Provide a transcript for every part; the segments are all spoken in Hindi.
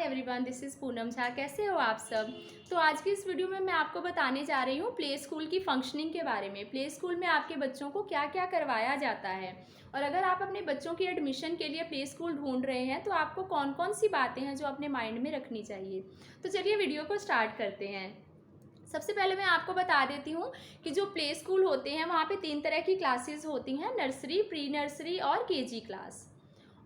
Everyone, this is Poonam Jha. कैसे हो आप सब। तो आज की इस वीडियो में मैं आपको बताने जा रही हूँ प्ले स्कूल की फंक्शनिंग के बारे में। प्ले स्कूल में आपके बच्चों को क्या क्या करवाया जाता है और अगर आप अपने बच्चों की एडमिशन के लिए प्ले स्कूल ढूंढ रहे हैं तो आपको कौन कौन सी बातें हैं जो अपने माइंड में रखनी चाहिए। तो चलिए वीडियो को स्टार्ट करते हैं। सबसे पहले मैं आपको बता देती हूँ कि जो प्ले स्कूल होते हैं वहाँ पे 3 तरह की क्लासेस होती हैं, नर्सरी, प्री नर्सरी और केजी क्लास।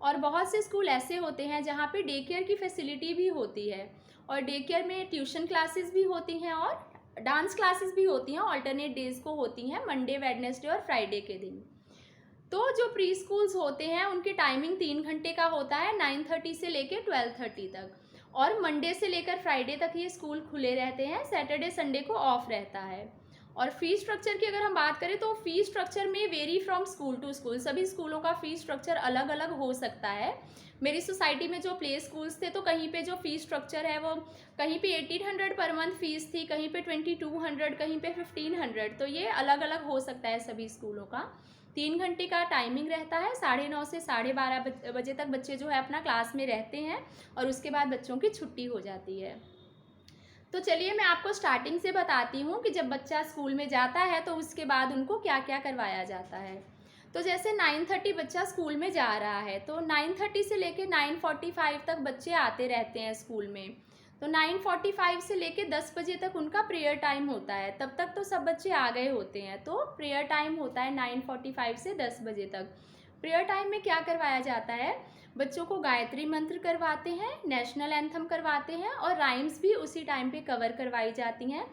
और बहुत से स्कूल ऐसे होते हैं जहाँ पे डे केयर की फैसिलिटी भी होती है और डे केयर में ट्यूशन क्लासेस भी होती हैं और डांस क्लासेस भी होती हैं। ऑल्टरनेट डेज को होती हैं, मंडे, वेडनेसडे और फ्राइडे के दिन। तो जो प्री स्कूल्स होते हैं उनकी टाइमिंग 3 घंटे का होता है, 9:30 से लेकर 12:30 तक। और मंडे से लेकर फ्राइडे तक ये स्कूल खुले रहते हैं, सैटरडे संडे को ऑफ रहता है। और फीस स्ट्रक्चर की अगर हम बात करें तो फीस स्ट्रक्चर में vary from school to school, सभी स्कूलों का फीस स्ट्रक्चर अलग अलग हो सकता है। मेरी सोसाइटी में जो प्ले स्कूल्स थे तो कहीं पे जो फीस स्ट्रक्चर है वो कहीं पे 1800 पर मंथ फीस थी, कहीं पे 2200, कहीं पे 1500। तो ये अलग अलग हो सकता है सभी स्कूलों का। 3 घंटे का टाइमिंग रहता है, 9:30 से 12:30 बजे तक बच्चे जो है अपना क्लास में रहते हैं और उसके बाद बच्चों की छुट्टी हो जाती है। तो चलिए मैं आपको स्टार्टिंग से बताती हूँ कि जब बच्चा स्कूल में जाता है तो उसके बाद उनको क्या क्या करवाया जाता है। तो जैसे 9:30 बच्चा स्कूल में जा रहा है तो 9:30 से लेके 9:45 तक बच्चे आते रहते हैं स्कूल में। तो 9:45 से लेके 10 बजे तक उनका प्रेयर टाइम होता है, तब तक तो सब बच्चे आ गए होते हैं। तो प्रेयर टाइम होता है 9:45 से 10 बजे तक। प्रेयर टाइम में क्या करवाया जाता है, बच्चों को गायत्री मंत्र करवाते हैं, नेशनल एंथम करवाते हैं और राइम्स भी उसी टाइम पे कवर करवाई जाती हैं।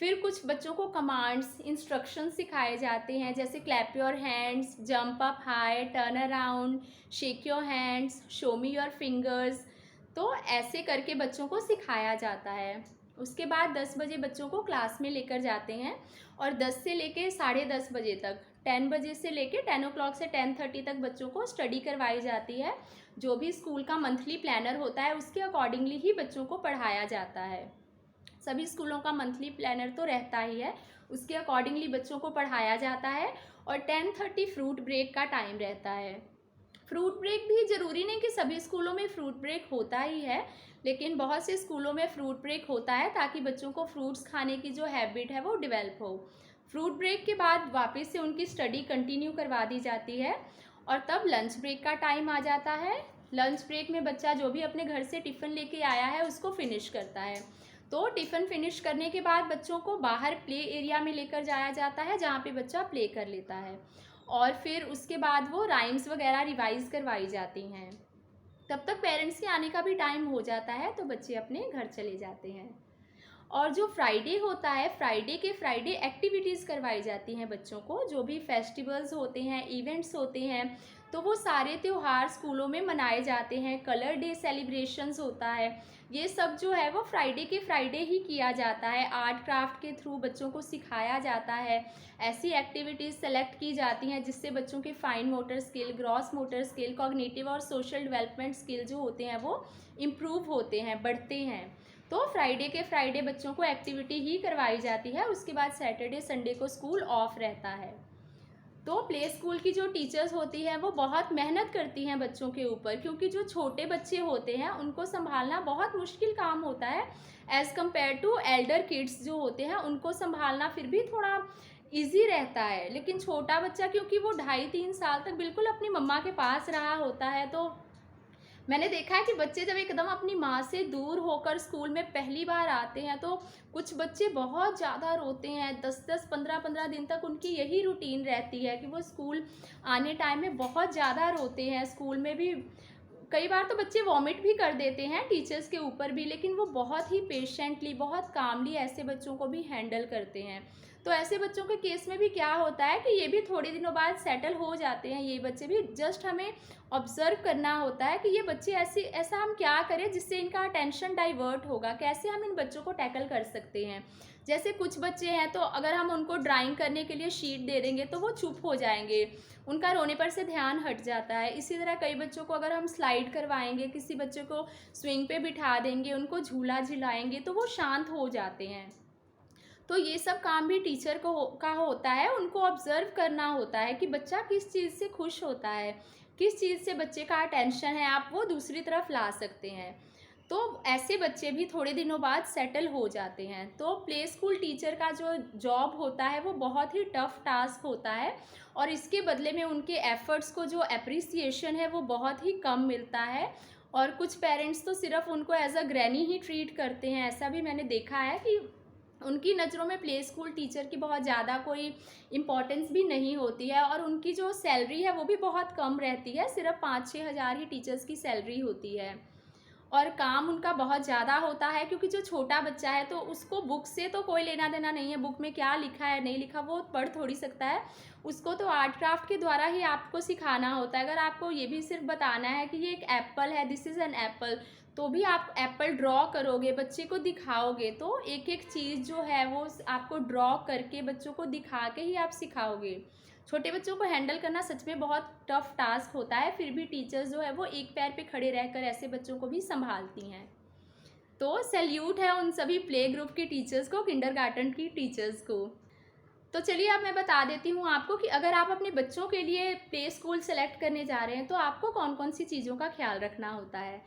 फिर कुछ बच्चों को कमांड्स, इंस्ट्रक्शन सिखाए जाते हैं, जैसे clap your hands, jump up high, turn around, shake your hands, show me your fingers. तो ऐसे करके बच्चों को सिखाया जाता है। उसके बाद 10 बजे बच्चों को क्लास में लेकर जाते हैं और 10 से लेके 10:30 बजे तक, 10 बजे से लेके 10 o'clock से 10:30 तक बच्चों को स्टडी करवाई जाती है। जो भी स्कूल का मंथली प्लानर होता है उसके अकॉर्डिंगली ही बच्चों को पढ़ाया जाता है। सभी स्कूलों का मंथली प्लानर तो रहता ही है, उसके अकॉर्डिंगली बच्चों को पढ़ाया जाता है। और 10:30 फ्रूट ब्रेक का टाइम रहता है। फ्रूट ब्रेक भी ज़रूरी नहीं कि सभी स्कूलों में फ्रूट ब्रेक होता ही है, लेकिन बहुत से स्कूलों में फ्रूट ब्रेक होता है ताकि बच्चों को फ्रूट्स खाने की जो हैबिट है वो डेवलप हो। फ्रूट ब्रेक के बाद वापस से उनकी स्टडी कंटिन्यू करवा दी जाती है और तब लंच ब्रेक का टाइम आ जाता है। लंच ब्रेक में बच्चा जो भी अपने घर से टिफ़िन लेके आया है उसको फिनिश करता है। तो टिफ़िन फिनिश करने के बाद बच्चों को बाहर प्ले एरिया में लेकर जाया जाता है जहाँ पे बच्चा प्ले कर लेता है और फिर उसके बाद वो राइम्स वगैरह रिवाइज़ करवाई जाती हैं। तब तक पेरेंट्स के आने का भी टाइम हो जाता है तो बच्चे अपने घर चले जाते हैं। और जो फ्राइडे होता है, फ्राइडे के फ्राइडे एक्टिविटीज़ करवाई जाती हैं बच्चों को। जो भी फेस्टिवल्स होते हैं, इवेंट्स होते हैं, तो वो सारे त्यौहार स्कूलों में मनाए जाते हैं। कलर डे सेलिब्रेशंस होता है, ये सब जो है वो फ्राइडे के फ्राइडे ही किया जाता है। आर्ट क्राफ्ट के थ्रू बच्चों को सिखाया जाता है। ऐसी एक्टिविटीज़ सेलेक्ट की जाती हैं जिससे बच्चों के fine motor skill, gross motor skill, cognitive और सोशल डेवलपमेंट स्किल जो होते हैं वो इम्प्रूव होते हैं, बढ़ते हैं। तो फ्राइडे के फ्राइडे बच्चों को एक्टिविटी ही करवाई जाती है। उसके बाद सैटरडे संडे को स्कूल ऑफ रहता है। तो प्ले स्कूल की जो टीचर्स होती हैं वो बहुत मेहनत करती हैं बच्चों के ऊपर, क्योंकि जो छोटे बच्चे होते हैं उनको संभालना बहुत मुश्किल काम होता है as compare to elder kids जो होते हैं, उनको संभालना फिर भी थोड़ा इजी रहता है। लेकिन छोटा बच्चा क्योंकि वो 2.5-3 साल तक बिल्कुल अपनी मम्मा के पास रहा होता है, तो मैंने देखा है कि बच्चे जब एकदम अपनी माँ से दूर होकर स्कूल में पहली बार आते हैं तो कुछ बच्चे बहुत ज़्यादा रोते हैं। 10-10, 15-15 दिन तक उनकी यही रूटीन रहती है कि वो स्कूल आने टाइम में बहुत ज़्यादा रोते हैं। स्कूल में भी कई बार तो बच्चे वॉमिट भी कर देते हैं टीचर्स के ऊपर भी, लेकिन वो बहुत ही पेशेंटली, बहुत कामली ऐसे बच्चों को भी हैंडल करते हैं। तो ऐसे बच्चों के केस में भी क्या होता है कि ये भी थोड़े दिनों बाद सेटल हो जाते हैं। ये बच्चे भी जस्ट हमें ऑब्जर्व करना होता है कि ये बच्चे ऐसा हम क्या करें जिससे इनका अटेंशन डाइवर्ट होगा, कैसे हम इन बच्चों को टैकल कर सकते हैं। जैसे कुछ बच्चे हैं तो अगर हम उनको ड्राइंग करने के लिए शीट दे देंगे तो वो चुप हो जाएंगे, उनका रोने पर से ध्यान हट जाता है। इसी तरह कई बच्चों को अगर हम स्लाइड करवाएंगे, किसी बच्चे को स्विंग पे बिठा देंगे, उनको झूला झुलाएंगे तो वो शांत हो जाते हैं। तो ये सब काम भी टीचर का होता है, उनको ऑब्जर्व करना होता है कि बच्चा किस चीज़ से खुश होता है, किस चीज़ से बच्चे का अटेंशन है, आप वो दूसरी तरफ ला सकते हैं। तो ऐसे बच्चे भी थोड़े दिनों बाद सेटल हो जाते हैं। तो प्ले स्कूल टीचर का जो जॉब होता है वो बहुत ही टफ टास्क होता है, और इसके बदले में उनके एफर्ट्स को जो एप्रिसिएशन है वो बहुत ही कम मिलता है। और कुछ पेरेंट्स तो सिर्फ उनको एज अ ग्रैनी ही ट्रीट करते हैं। ऐसा भी मैंने देखा है कि उनकी नज़रों में प्ले स्कूल टीचर की बहुत ज़्यादा कोई इम्पोर्टेंस भी नहीं होती है, और उनकी जो सैलरी है वो भी बहुत कम रहती है। सिर्फ 5-6 हज़ार ही टीचर्स की सैलरी होती है, और काम उनका बहुत ज़्यादा होता है, क्योंकि जो छोटा बच्चा है तो उसको बुक से तो कोई लेना देना नहीं है। बुक में क्या लिखा है नहीं लिखा वो पढ़ थोड़ी सकता है। उसको तो आर्ट क्राफ्ट के द्वारा ही आपको सिखाना होता है। अगर आपको ये भी सिर्फ बताना है कि ये एक एप्पल है, दिस इज़ एन एप्पल, तो भी आप एप्पल ड्रॉ करोगे, बच्चे को दिखाओगे, तो एक एक चीज़ जो है वो आपको ड्रॉ करके बच्चों को दिखा के ही आप सिखाओगे। छोटे बच्चों को हैंडल करना सच में बहुत टफ टास्क होता है, फिर भी टीचर्स जो है वो एक पैर पे खड़े रहकर ऐसे बच्चों को भी संभालती हैं। तो सैल्यूट है उन सभी प्ले ग्रुप की टीचर्स को, किंडरगार्टन की टीचर्स को। तो चलिए अब मैं बता देती हूँ आपको कि अगर आप अपने बच्चों के लिए प्ले स्कूल सेलेक्ट करने जा रहे हैं तो आपको कौन कौन सी चीज़ों का ख्याल रखना होता है।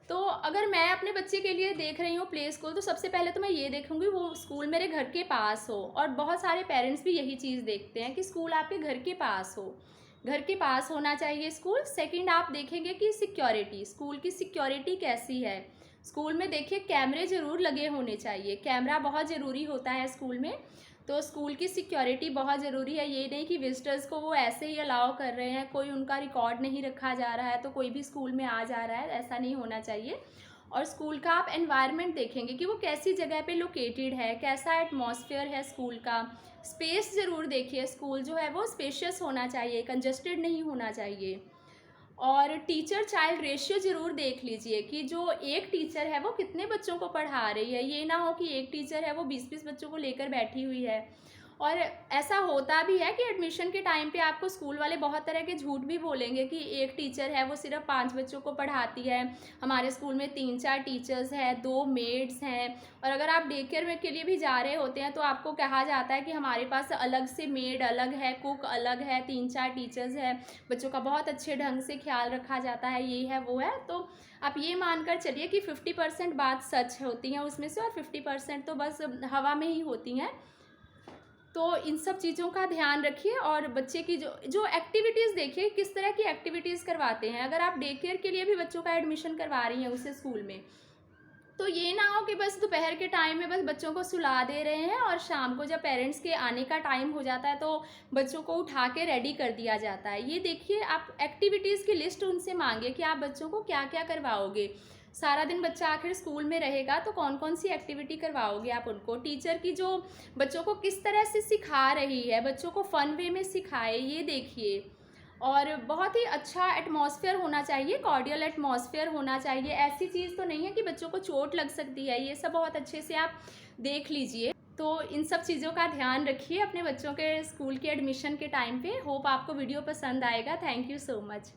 तो अगर मैं अपने बच्चे के लिए देख रही हूँ प्ले स्कूल, तो सबसे पहले तो मैं ये देखूँगी वो स्कूल मेरे घर के पास हो, और बहुत सारे पेरेंट्स भी यही चीज़ देखते हैं कि स्कूल आपके घर के पास हो, घर के पास होना चाहिए स्कूल। सेकंड आप देखेंगे कि सिक्योरिटी, स्कूल की सिक्योरिटी कैसी है। स्कूल में देखिए कैमरे ज़रूर लगे होने चाहिए, कैमरा बहुत ज़रूरी होता है स्कूल में। तो स्कूल की सिक्योरिटी बहुत ज़रूरी है। ये नहीं कि विजिटर्स को वो ऐसे ही अलाउ कर रहे हैं, कोई उनका रिकॉर्ड नहीं रखा जा रहा है तो कोई भी स्कूल में आ जा रहा है, ऐसा नहीं होना चाहिए। और स्कूल का आप एनवायरनमेंट देखेंगे कि वो कैसी जगह पे लोकेटेड है, कैसा एटमॉस्फेयर है स्कूल का। स्पेस ज़रूर देखिए, स्कूल जो है वो स्पेशियस होना चाहिए, कंजस्टेड नहीं होना चाहिए। और टीचर चाइल्ड रेशियो ज़रूर देख लीजिए कि जो एक टीचर है वो कितने बच्चों को पढ़ा रही है। ये ना हो कि एक टीचर है वो 20-20 बच्चों को लेकर बैठी हुई है। और ऐसा होता भी है कि एडमिशन के टाइम पे आपको स्कूल वाले बहुत तरह के झूठ भी बोलेंगे कि एक टीचर है वो सिर्फ 5 बच्चों को पढ़ाती है, हमारे स्कूल में 3-4 टीचर्स हैं, 2 मेड्स हैं। और अगर आप डे केयर में के लिए भी जा रहे होते हैं तो आपको कहा जाता है कि हमारे पास अलग से मेड अलग है, कुक अलग है, 3-4 टीचर्स हैं, बच्चों का बहुत अच्छे ढंग से ख्याल रखा जाता है, ये है वो है। तो आप ये मानकर चलिए कि 50% बात सच होती हैं उसमें से, और 50% तो बस हवा में ही होती हैं। तो इन सब चीज़ों का ध्यान रखिए। और बच्चे की जो जो एक्टिविटीज़ देखिए किस तरह की एक्टिविटीज़ करवाते हैं। अगर आप डे केयर के लिए भी बच्चों का एडमिशन करवा रही हैं उसे स्कूल में, तो ये ना हो कि बस दोपहर के टाइम में बस बच्चों को सुला दे रहे हैं और शाम को जब पेरेंट्स के आने का टाइम हो जाता है तो बच्चों को उठा के रेडी कर दिया जाता है। ये देखिए, आप एक्टिविटीज़ की लिस्ट उनसे मांगिए कि आप बच्चों को क्या क्या करवाओगे। सारा दिन बच्चा आखिर स्कूल में रहेगा तो कौन कौन सी एक्टिविटी करवाओगे आप उनको। टीचर की जो बच्चों को किस तरह से सिखा रही है, बच्चों को फ़न वे में सिखाए, ये देखिए। और बहुत ही अच्छा एटमॉस्फेयर होना चाहिए, कॉर्डियल एटमॉस्फेयर होना चाहिए। ऐसी चीज़ तो नहीं है कि बच्चों को चोट लग सकती है, ये सब बहुत अच्छे से आप देख लीजिए। तो इन सब चीज़ों का ध्यान रखिए अपने बच्चों के स्कूल के एडमिशन के टाइम पे। होप आपको वीडियो पसंद आएगा। Thank you so much.